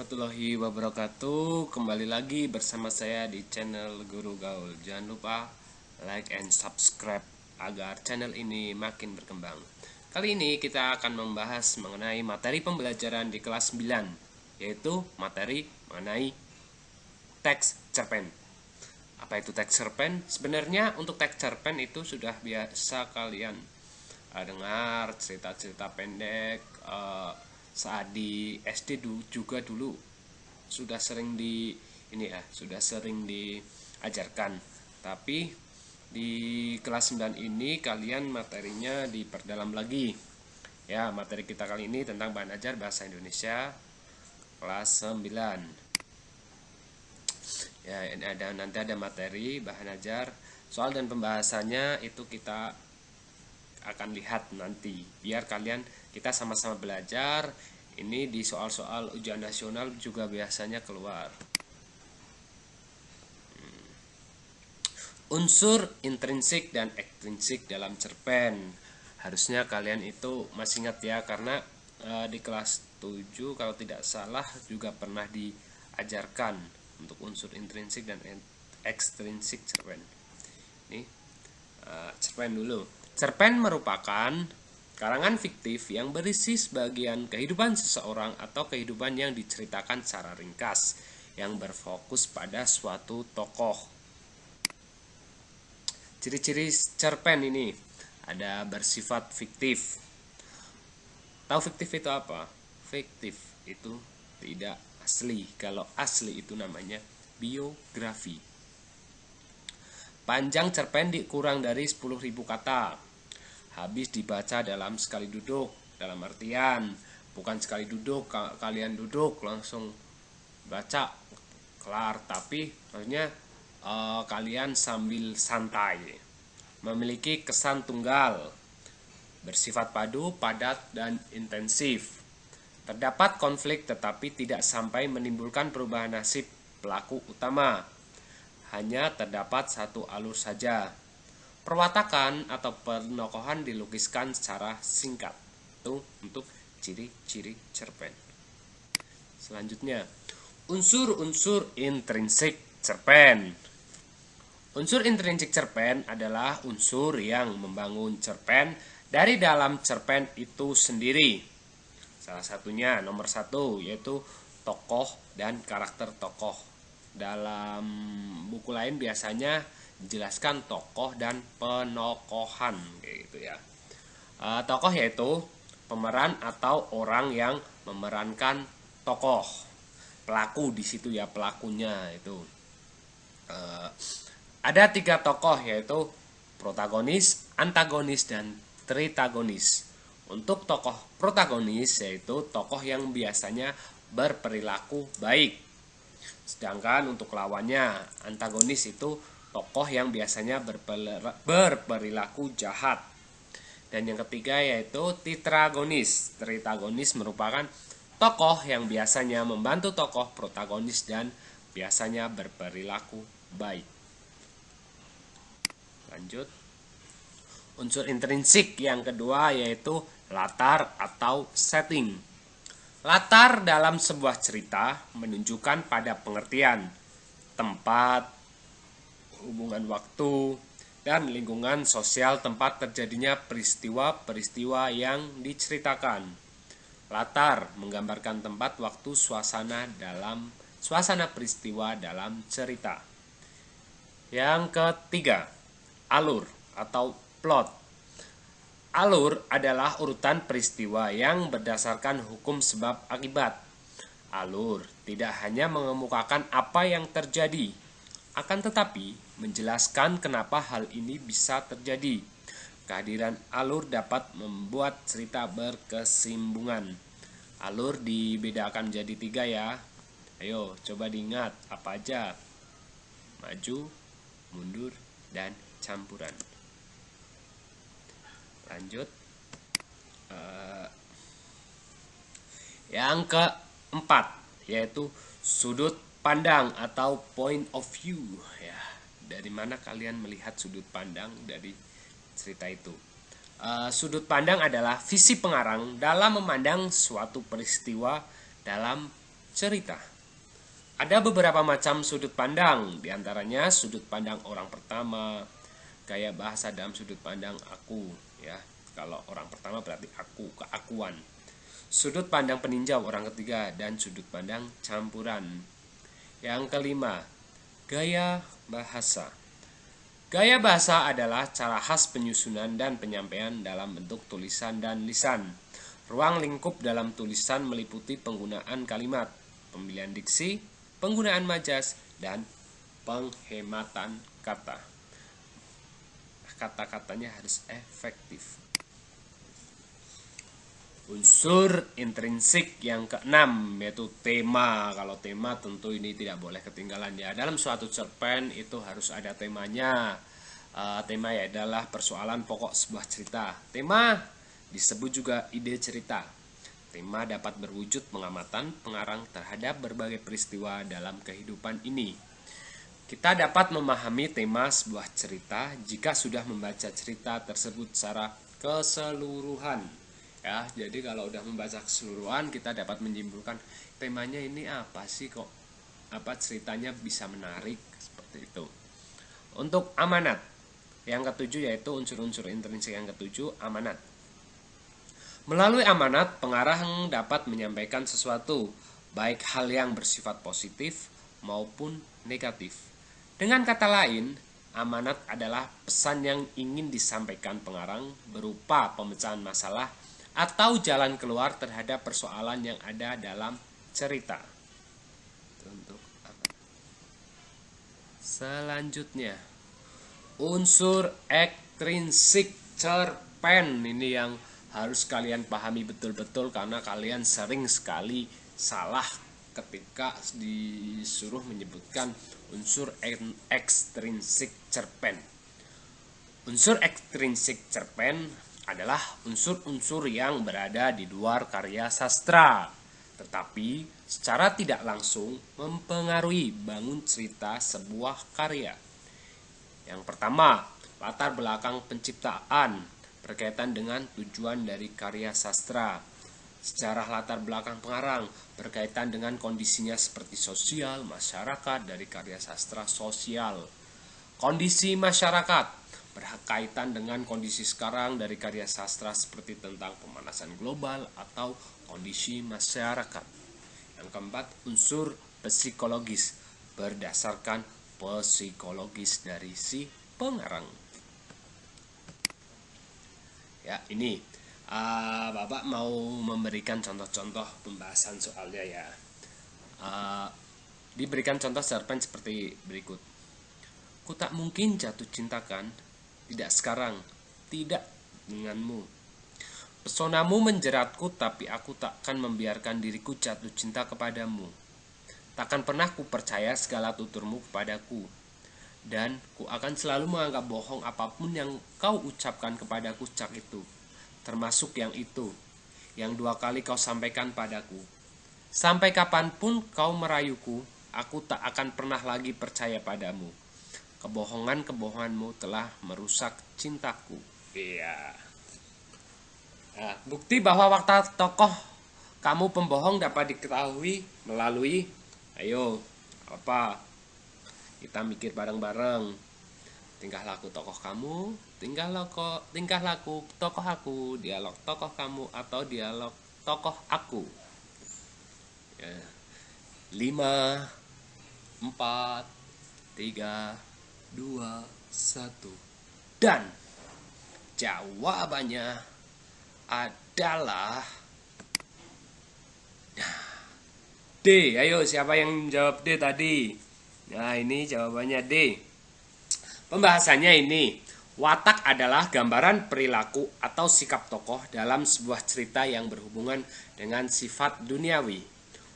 warahmatullahi wabarakatuh. Kembali lagi bersama saya di channel Guru Gaul. Jangan lupa like and subscribe agar channel ini makin berkembang. Kali ini kita akan membahas mengenai materi pembelajaran di kelas 9, yaitu materi mengenai teks cerpen. Apa itu teks cerpen? Sebenarnya untuk teks cerpen itu sudah biasa kalian dengar cerita-cerita pendek saat di SD juga dulu sudah sering diajarkan. Tapi di kelas 9 ini kalian materinya diperdalam lagi. Ya, materi kita kali ini tentang bahan ajar bahasa Indonesia kelas 9. Ya, nanti ada materi bahan ajar, soal dan pembahasannya itu kita akan lihat nanti, biar kita sama-sama belajar. Ini di soal-soal ujian nasional juga biasanya keluar. Unsur intrinsik dan ekstrinsik dalam cerpen, harusnya kalian itu masih ingat ya, karena di kelas 7 kalau tidak salah juga pernah diajarkan untuk unsur intrinsik dan ekstrinsik cerpen. Ini cerpen dulu. Cerpen merupakan karangan fiktif yang berisi sebagian kehidupan seseorang atau kehidupan yang diceritakan secara ringkas, yang berfokus pada suatu tokoh. Ciri-ciri cerpen ini ada bersifat fiktif. Tahu fiktif itu apa? Fiktif itu tidak asli. Kalau asli itu namanya biografi. Panjang cerpen kurang dari 10.000 kata. Habis dibaca dalam sekali duduk. Dalam artian bukan sekali duduk kalian duduk langsung baca kelar, tapi maksudnya kalian sambil santai. Memiliki kesan tunggal, bersifat padu, padat, dan intensif. Terdapat konflik tetapi tidak sampai menimbulkan perubahan nasib pelaku utama. Hanya terdapat satu alur saja. Perwatakan atau penokohan dilukiskan secara singkat. Itu untuk ciri-ciri cerpen. Selanjutnya, unsur-unsur intrinsik cerpen. Unsur intrinsik cerpen adalah unsur yang membangun cerpen dari dalam cerpen itu sendiri. Salah satunya, nomor 1, yaitu tokoh dan karakter tokoh. Dalam buku lain biasanya dijelaskan tokoh dan penokohan, kayak gitu ya. Tokoh yaitu pemeran atau orang yang memerankan tokoh. Pelaku di situ ya, pelakunya itu. Ada 3 tokoh, yaitu protagonis, antagonis, dan tritagonis. Untuk tokoh protagonis yaitu tokoh yang biasanya berperilaku baik. Sedangkan untuk lawannya, antagonis itu tokoh yang biasanya berperilaku jahat. Dan yang ketiga yaitu tetragonis. Tritagonis merupakan tokoh yang biasanya membantu tokoh protagonis dan biasanya berperilaku baik. Lanjut. Unsur intrinsik yang kedua yaitu latar atau setting. Latar dalam sebuah cerita menunjukkan pada pengertian, tempat, hubungan waktu, dan lingkungan sosial tempat terjadinya peristiwa-peristiwa yang diceritakan. Latar menggambarkan tempat, waktu, suasana peristiwa dalam cerita. Yang ketiga, alur atau plot. Alur adalah urutan peristiwa yang berdasarkan hukum sebab akibat. Alur tidak hanya mengemukakan apa yang terjadi, akan tetapi menjelaskan kenapa hal ini bisa terjadi. Kehadiran alur dapat membuat cerita berkesinambungan. Alur dibedakan jadi 3 ya. Ayo coba diingat apa aja. Maju, mundur, dan campuran. Lanjut. Yang keempat yaitu sudut pandang atau point of view ya. Dari mana kalian melihat sudut pandang dari cerita itu. Sudut pandang adalah visi pengarang dalam memandang suatu peristiwa dalam cerita. Ada beberapa macam sudut pandang, diantaranya sudut pandang orang pertama, gaya bahasa dalam sudut pandang aku, ya. Kalau orang pertama berarti aku, keakuan. Sudut pandang peninjau orang ketiga dan sudut pandang campuran. Yang kelima, gaya bahasa. Gaya bahasa adalah cara khas penyusunan dan penyampaian dalam bentuk tulisan dan lisan. Ruang lingkup dalam tulisan meliputi penggunaan kalimat, pemilihan diksi, penggunaan majas, dan penghematan kata. Kata-katanya harus efektif. Unsur intrinsik yang keenam yaitu tema. Kalau tema tentu ini tidak boleh ketinggalan ya. Dalam suatu cerpen itu harus ada temanya. Tema adalah persoalan pokok sebuah cerita. Tema disebut juga ide cerita. Tema dapat berwujud pengamatan pengarang terhadap berbagai peristiwa dalam kehidupan ini. Kita dapat memahami tema sebuah cerita jika sudah membaca cerita tersebut secara keseluruhan. Ya, jadi kalau udah membaca keseluruhan kita dapat menyimpulkan temanya ini apa sih, kok apa ceritanya bisa menarik seperti itu. Untuk amanat yang ketujuh yaitu unsur-unsur intrinsik yang ketujuh, amanat. Melalui amanat, pengarang dapat menyampaikan sesuatu, baik hal yang bersifat positif maupun negatif. Dengan kata lain, amanat adalah pesan yang ingin disampaikan pengarang berupa pemecahan masalah atau jalan keluar terhadap persoalan yang ada dalam cerita. Selanjutnya, unsur ekstrinsik cerpen. Ini yang harus kalian pahami betul-betul karena kalian sering sekali salah ketika disuruh menyebutkan unsur ekstrinsik cerpen. Unsur ekstrinsik cerpen adalah unsur-unsur yang berada di luar karya sastra, tetapi secara tidak langsung mempengaruhi bangun cerita sebuah karya. Yang pertama, latar belakang penciptaan berkaitan dengan tujuan dari karya sastra. Sejarah latar belakang pengarang berkaitan dengan kondisinya seperti sosial, masyarakat dari karya sastra sosial. Kondisi masyarakat berkaitan dengan kondisi sekarang dari karya sastra seperti tentang pemanasan global atau kondisi masyarakat. Yang keempat, unsur psikologis berdasarkan psikologis dari si pengarang. Ya, ini Bapak mau memberikan contoh-contoh pembahasan soalnya ya. Diberikan contoh cerpen seperti berikut. Ku tak mungkin jatuh cintakan, tidak sekarang, tidak denganmu. Pesonamu menjeratku, tapi aku takkan membiarkan diriku jatuh cinta kepadamu. Takkan pernah ku percaya segala tuturmu kepadaku. Dan ku akan selalu menganggap bohong apapun yang kau ucapkan kepadaku sejak itu, termasuk yang itu, yang 2 kali kau sampaikan padaku. Sampai kapanpun kau merayuku, aku tak akan pernah lagi percaya padamu. Kebohongan-kebohonganmu telah merusak cintaku. Iya. Nah, bukti bahwa waktu tokoh kamu pembohong dapat diketahui melalui, ayo, apa? Kita mikir bareng-bareng. Tingkah laku tokoh kamu, tingkah laku tokoh aku, dialog tokoh kamu atau dialog tokoh aku. Ya. 5, 4, 3, 2, 1. Dan jawabannya adalah D. Ayo, siapa yang jawab D tadi? Nah, ini jawabannya D. Pembahasannya ini, watak adalah gambaran perilaku atau sikap tokoh dalam sebuah cerita yang berhubungan dengan sifat duniawi.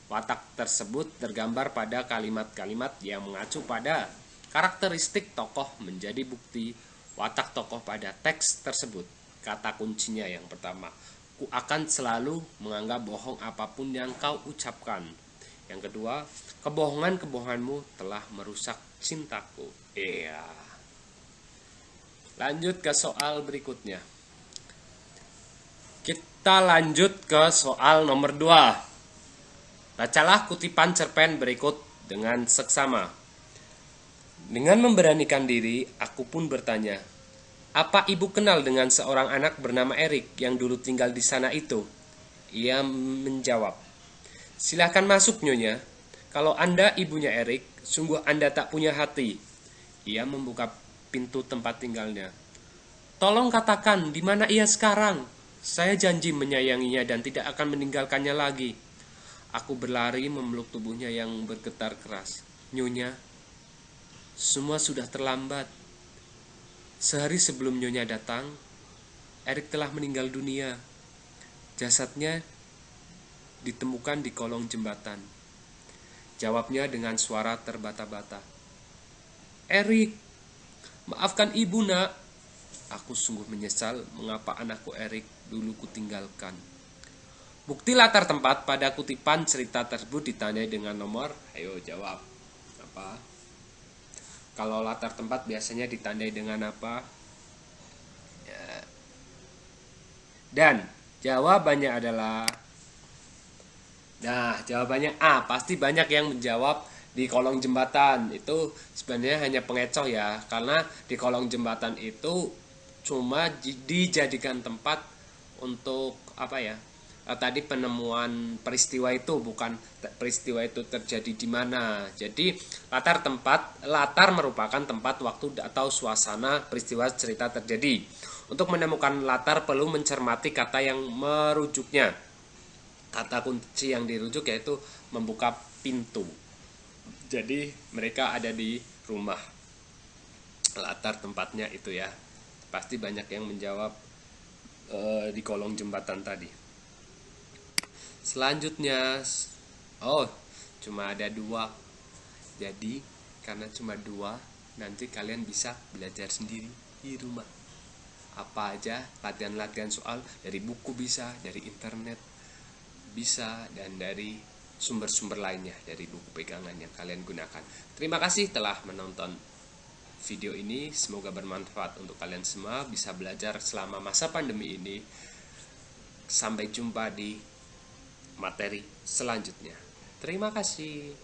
Watak tersebut tergambar pada kalimat-kalimat yang mengacu pada karakteristik tokoh menjadi bukti watak tokoh pada teks tersebut. Kata kuncinya yang pertama, ku akan selalu menganggap bohong apapun yang kau ucapkan. Yang kedua, kebohongan-kebohonganmu telah merusak cintaku. Iya. Lanjut ke soal berikutnya. Kita lanjut ke soal nomor 2. Bacalah kutipan cerpen berikut dengan seksama. Dengan memberanikan diri, aku pun bertanya, apa ibu kenal dengan seorang anak bernama Erik yang dulu tinggal di sana itu? Ia menjawab, silahkan masuk nyonya. Kalau Anda ibunya Erik, sungguh Anda tak punya hati. Ia membuka pintu tempat tinggalnya. Tolong katakan di mana ia sekarang. Saya janji menyayanginya dan tidak akan meninggalkannya lagi. Aku berlari memeluk tubuhnya yang bergetar keras. Nyonya, semua sudah terlambat. Sehari sebelum Nyonya datang, Erik telah meninggal dunia. Jasadnya ditemukan di kolong jembatan. Jawabnya dengan suara terbata-bata. Erik, maafkan ibu nak. Aku sungguh menyesal mengapa anakku Erik dulu kutinggalkan. Bukti latar tempat pada kutipan cerita tersebut ditandai dengan nomor. Ayo jawab. Apa? Kalau latar tempat biasanya ditandai dengan apa? Ya. Dan jawabannya adalah, nah jawabannya A. Pasti banyak yang menjawab di kolong jembatan. Itu sebenarnya hanya pengecoh ya, karena di kolong jembatan itu cuma dijadikan tempat untuk apa ya? Tadi penemuan peristiwa itu, bukan peristiwa itu terjadi di mana. Jadi latar merupakan tempat, waktu atau suasana peristiwa cerita terjadi. Untuk menemukan latar perlu mencermati kata yang merujuknya. Kata kunci yang dirujuk yaitu membuka pintu. Jadi mereka ada di rumah. Latar tempatnya itu ya. Pasti banyak yang menjawab di kolong jembatan tadi. Selanjutnya, cuma ada 2. Jadi karena cuma 2, nanti kalian bisa belajar sendiri di rumah. Apa aja, latihan-latihan soal dari buku bisa, dari internet bisa, dan dari sumber-sumber lainnya, dari buku pegangan yang kalian gunakan. Terima kasih telah menonton video ini. Semoga bermanfaat untuk kalian semua, bisa belajar selama masa pandemi ini. Sampai jumpa di materi selanjutnya. Terima kasih.